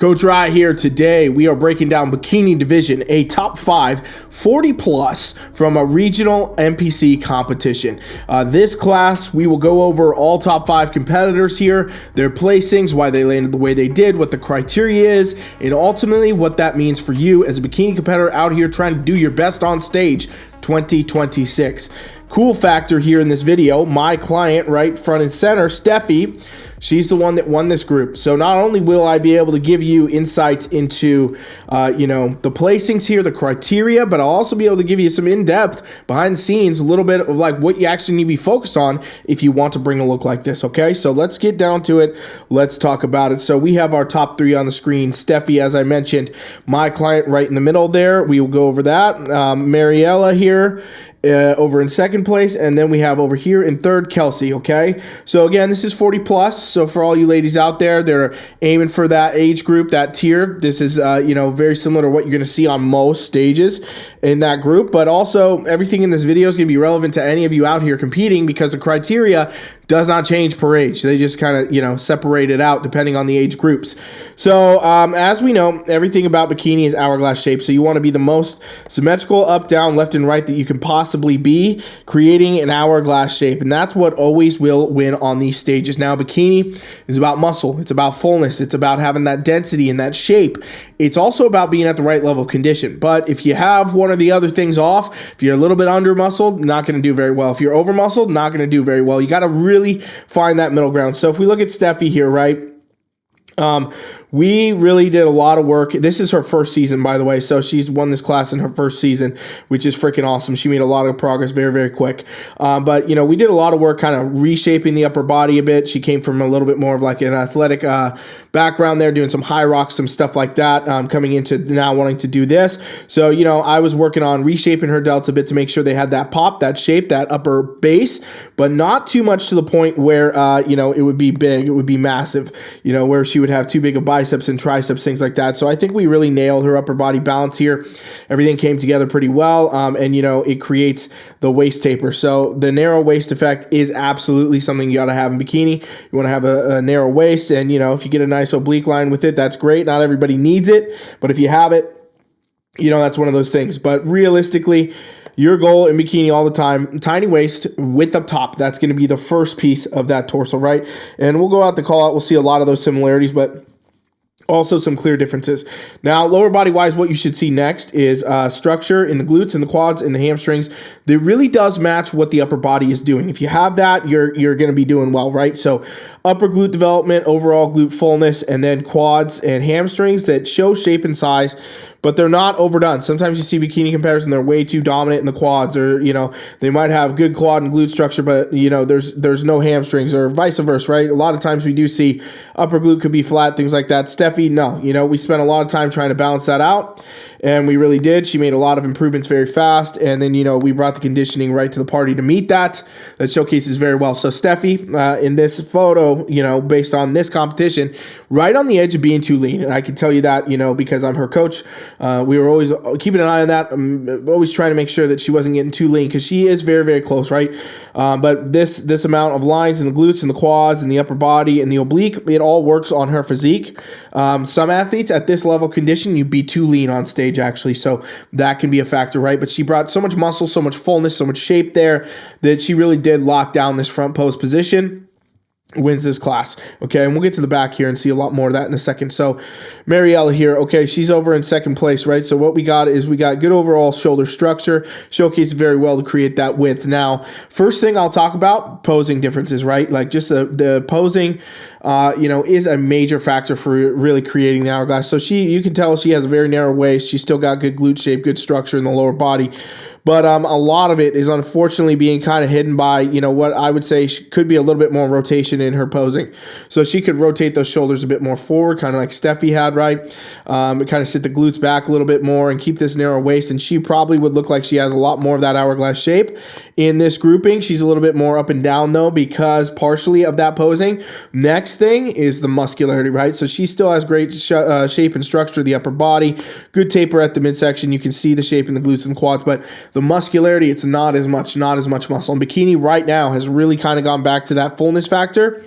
Coach Rye here. Today we are breaking down Bikini Division, a top 5 40 plus from a regional NPC competition. This class we will go over all top 5 competitors here, their placings, why they landed the way they did, what the criteria is, and ultimately what that means for you as a bikini competitor out here trying to do your best on stage 2026. Cool factor here in this video, my client right front and center, Stephie, she's the one that won this group. So not only will I be able to give you insights into, the placings here, the criteria, but I'll also be able to give you some in-depth, behind the scenes, a little bit of like what you actually need to be focused on if you want to bring a look like this, okay? So let's get down to it. Let's talk about it. So we have our top 3 on the screen. Stephie, as I mentioned, my client right in the middle there. We will go over that. Mariella here. Over in second place, and then we have over here in third Kelsey. Okay, so again, this is 40 plus, so for all you ladies out there that are aiming for that age group, that tier, this is very similar to what you're going to see on most stages in that group. But also everything in this video is going to be relevant to any of you out here competing, because the criteria does not change per age. They just kind of separate it out depending on the age groups. So as we know, everything about bikini is hourglass shape, so you want to be the most symmetrical up, down, left, and right that you can possibly be, creating an hourglass shape, and that's what always will win on these stages. Now, bikini is about muscle, it's about fullness, it's about having that density and that shape. It's also about being at the right level of condition. But if you have one or the other things off, if you're a little bit under muscled, not going to do very well. If you're over muscled, not going to do very well. You got to really find that middle ground. So if we look at Stephie here, right? We really did a lot of work. This is her first season, by the way, so she's won this class in her first season, which is freaking awesome. She made a lot of progress very, very quick. But we did a lot of work kind of reshaping the upper body a bit. She came from a little bit more of like an athletic background there, doing some high rocks, some stuff like that, coming into now wanting to do this. So, I was working on reshaping her delts a bit to make sure they had that pop, that shape, that upper base, but not too much to the point where, it would be big, it would be massive, where she would have too big a biceps and triceps, things like that. So I think we really nailed her upper body balance here. Everything came together pretty well, and it creates the waist taper. So the narrow waist effect is absolutely something you got to have in bikini. You want to have a narrow waist, and if you get a nice oblique line with it, that's great. Not everybody needs it, but if you have it, that's one of those things. But realistically, your goal in bikini all the time, tiny waist, width up top. That's going to be the first piece of that torso, right? And we'll go out the call out. We'll see a lot of those similarities, but also some clear differences. Now, lower body wise, what you should see next is structure in the glutes and the quads and the hamstrings. That really does match what the upper body is doing. If you have that, you're going to be doing well, right? So upper glute development, overall glute fullness, and then quads and hamstrings that show shape and size, but they're not overdone. Sometimes you see bikini competitors and they're way too dominant in the quads, or they might have good quad and glute structure, but there's no hamstrings, or vice versa, right? A lot of times we do see upper glute could be flat, things like that. Stephie, no, we spent a lot of time trying to balance that out, and we really did. She made a lot of improvements very fast, and then we brought the conditioning right to the party to meet that. That showcases very well. So Stephie, in this photo, based on this competition, right on the edge of being too lean, and I can tell you that, because I'm her coach. We were always keeping an eye on that. I'm always trying to make sure that she wasn't getting too lean, because she is very, very close, right? But this amount of lines in the glutes and the quads and the upper body and the oblique, it all works on her physique. Some athletes at this level of condition, you'd be too lean on stage, actually, so that can be a factor, right? But she brought so much muscle, so much fullness, so much shape there that she really did lock down this front pose position. Wins this class. Okay, and we'll get to the back here and see a lot more of that in a second. So Mariella here, okay, she's over in second place, right? So what we got is we got good overall shoulder structure, showcased very well to create that width. Now, first thing I'll talk about, posing differences, right? Like just the posing, is a major factor for really creating the hourglass. So you can tell she has a very narrow waist. She's still got good glute shape, good structure in the lower body. But a lot of it is unfortunately being kind of hidden by, what I would say could be a little bit more rotation in her posing. So she could rotate those shoulders a bit more forward, kind of like Stephie had, right? Kind of sit the glutes back a little bit more and keep this narrow waist. And she probably would look like she has a lot more of that hourglass shape. In this grouping, she's a little bit more up and down, though, because partially of that posing. Next thing is the muscularity, right? So she still has great shape and structure of the upper body, good taper at the midsection. You can see the shape in the glutes and quads, but the muscularity, it's not as much muscle. And bikini right now has really kind of gone back to that fullness factor here.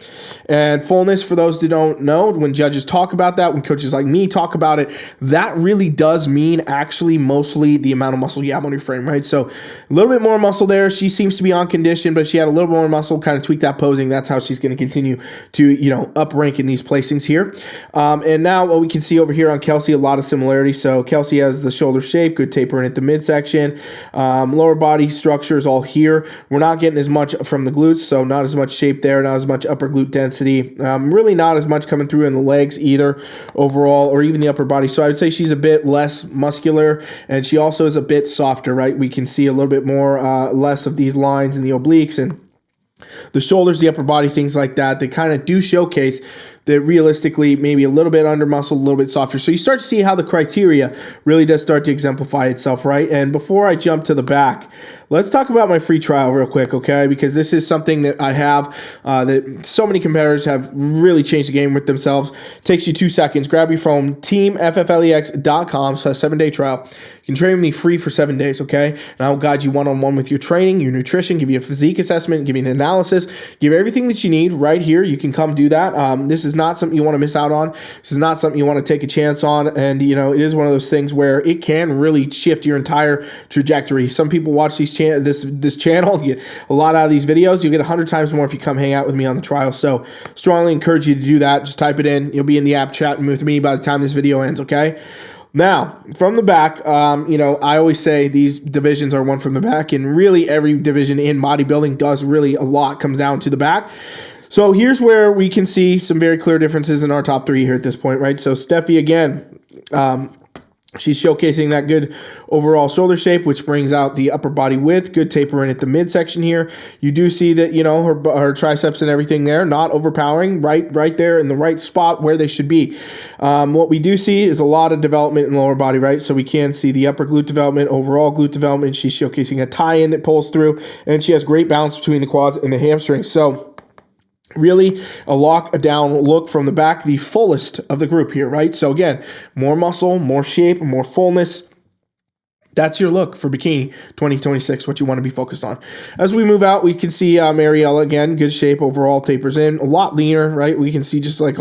And fullness, for those who don't know, when judges talk about that, when coaches like me talk about it, that really does mean actually mostly the amount of muscle you have on your frame, right? So a little bit more muscle there. She seems to be on condition, but she had a little more muscle, kind of tweak that posing. That's how she's going to continue to, up rank in these placings here. And now what we can see over here on Kelsey, a lot of similarities. So Kelsey has the shoulder shape, good tapering at the midsection. Lower body structure is all here. We're not getting as much from the glutes, so not as much shape there, not as much upper glute density. Really not as much coming through in the legs either overall, or even the upper body. So I would say she's a bit less muscular, and she also is a bit softer, right? We can see a little bit more, less of these lines in the obliques and the shoulders, the upper body, things like that. They kind of do showcase that realistically maybe a little bit under muscle, a little bit softer. So you start to see how the criteria really does start to exemplify itself, right? And before I jump to the back, let's talk about my free trial real quick, okay? Because this is something that I have that so many competitors have really changed the game with themselves. It takes you 2 seconds. Grab your phone, teamfflex.com, so a 7-day trial. You can train with me free for 7 days, okay? And I'll guide you one-on-one with your training, your nutrition, give you a physique assessment, give you an analysis, give you everything that you need right here. You can come do that. This is not something you want to miss out on. This is not something you want to take a chance on. And, it is one of those things where it can really shift your entire trajectory. Some people watch this channel, get a lot out of these videos. You'll get 100 times more if you come hang out with me on the trial. So strongly encourage you to do that. Just type it in. You'll be in the app chatting with me by the time this video ends, okay? Now, from the back, I always say these divisions are one from the back, and really every division in bodybuilding does really a lot comes down to the back. So here's where we can see some very clear differences in our top 3 here at this point, right? So Stephie, again, she's showcasing that good overall shoulder shape, which brings out the upper body width, good tapering at the midsection here. You do see that, her triceps and everything there, not overpowering, right there in the right spot where they should be. What we do see is a lot of development in the lower body, right? So we can see the upper glute development, overall glute development. She's showcasing a tie-in that pulls through, and she has great balance between the quads and the hamstrings. So really a lockdown look from the back, the fullest of the group here, right? So again, more muscle, more shape, more fullness. That's your look for Bikini 2026, what you want to be focused on. As we move out, we can see Mariella, again, good shape overall, tapers in, a lot leaner, right? We can see just like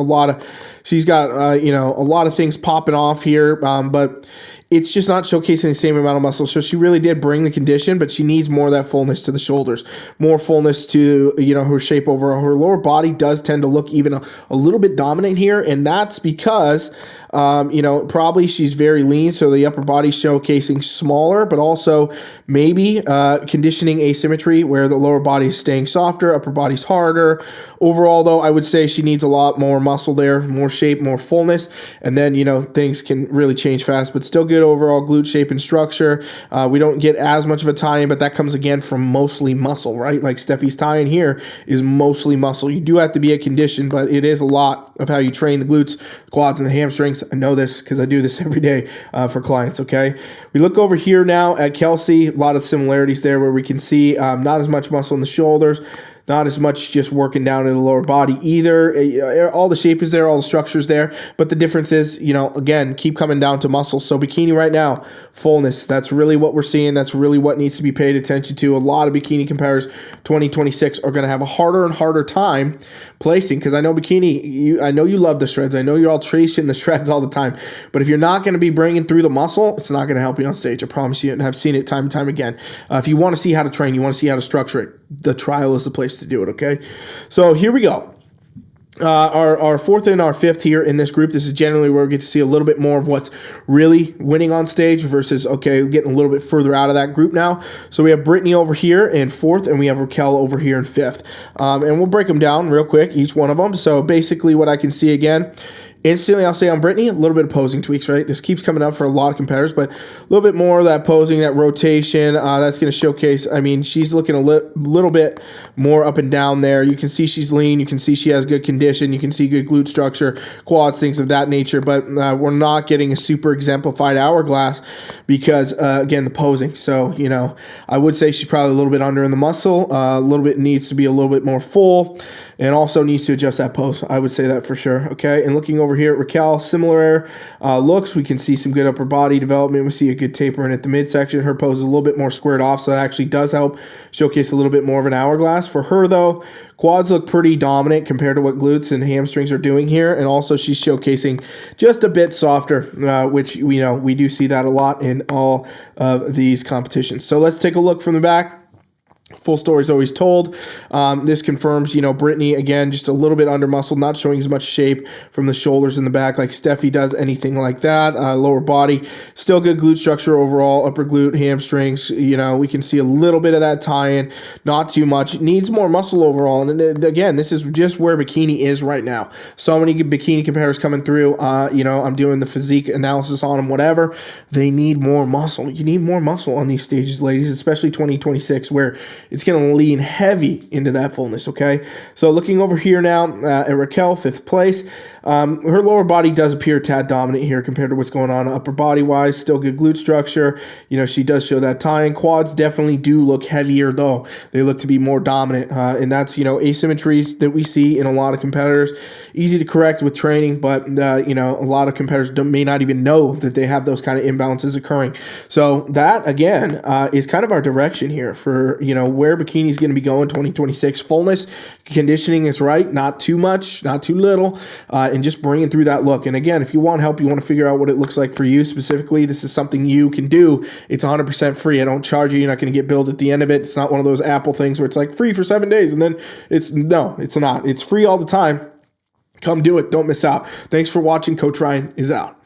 she's got, a lot of things popping off here, but it's just not showcasing the same amount of muscle. So she really did bring the condition, but she needs more of that fullness to the shoulders, more fullness to, her shape over her lower body does tend to look even a little bit dominant here. And that's because, probably she's very lean. So the upper body showcasing smaller, but also maybe conditioning asymmetry where the lower body is staying softer, upper body's harder. Overall, though, I would say she needs a lot more muscle there, more shape, more fullness. And then, things can really change fast, but still good overall glute shape and structure. We don't get as much of a tie-in, but that comes again from mostly muscle, right? Like Stephie's tie-in here is mostly muscle. You do have to be at condition, but it is a lot of how you train the glutes, the quads, and the hamstrings. I know this because I do this every day for clients, okay? We look over here now at Kelsey. A lot of similarities there where we can see not as much muscle in the shoulders, not as much just working down in the lower body either. All the shape is there, all the structure is there, but the difference is, again, keep coming down to muscle. So bikini right now, fullness, that's really what we're seeing. That's really what needs to be paid attention to. A lot of bikini competitors 2026 are going to have a harder and harder time placing, because I know bikini, I know you love the shreds. I know you're all tracing the shreds all the time, but if you're not going to be bringing through the muscle, it's not going to help you on stage. I promise you, and I've seen it time and time again. If you want to see how to train, you want to see how to structure it, the trial is the place to do it, okay? So here we go. Our fourth and our fifth here in this group, this is generally where we get to see a little bit more of what's really winning on stage versus, okay, getting a little bit further out of that group now. So we have Brittany over here in fourth, and we have Raquel over here in fifth. And we'll break them down real quick, each one of them. So basically what I can see again, instantly, I'll say on Brittany, a little bit of posing tweaks, right? This keeps coming up for a lot of competitors, but a little bit more of that posing, that rotation, that's going to showcase. I mean, she's looking a little bit more up and down there. You can see she's lean. You can see she has good condition. You can see good glute structure, quads, things of that nature, but we're not getting a super exemplified hourglass because, again, the posing. So, I would say she's probably a little bit under in the muscle, a little bit needs to be a little bit more full, and also needs to adjust that pose. I would say that for sure, okay? And looking over over here at Raquel, similar looks. We can see some good upper body development. We see a good tapering at the midsection. Her pose is a little bit more squared off, so that actually does help showcase a little bit more of an hourglass. For her, though, quads look pretty dominant compared to what glutes and hamstrings are doing here, and also she's showcasing just a bit softer, which we do see that a lot in all of these competitions. So let's take a look from the back. Full story is always told. This confirms, Brittany, again, just a little bit under muscle, not showing as much shape from the shoulders in the back like Stephie does, anything like that. Lower body, still good glute structure overall, upper glute, hamstrings, we can see a little bit of that tie-in, not too much. Needs more muscle overall. And again, this is just where bikini is right now. So many bikini compares coming through. I'm doing the physique analysis on them, whatever. They need more muscle. You need more muscle on these stages, ladies, especially 2026, where it's going to lean heavy into that fullness, okay? So looking over here now at Raquel, 5th place. Her lower body does appear a tad dominant here compared to what's going on upper body-wise. Still good glute structure. She does show that tie-in. Quads definitely do look heavier, though. They look to be more dominant, and that's, asymmetries that we see in a lot of competitors. Easy to correct with training, but, a lot of competitors may not even know that they have those kind of imbalances occurring. So that, again, is kind of our direction here for, where bikini is going to be going 2026. Fullness, conditioning is right, not too much, not too little, and just bringing through that look. And again, if you want help, you want to figure out what it looks like for you specifically, this is something you can do. It's 100% free. I don't charge you. You're not going to get billed at the end of it. It's not one of those Apple things where it's like free for 7 days and then it's not. It's free all the time. Come do it. Don't miss out. Thanks for watching. Coach Ryan is out.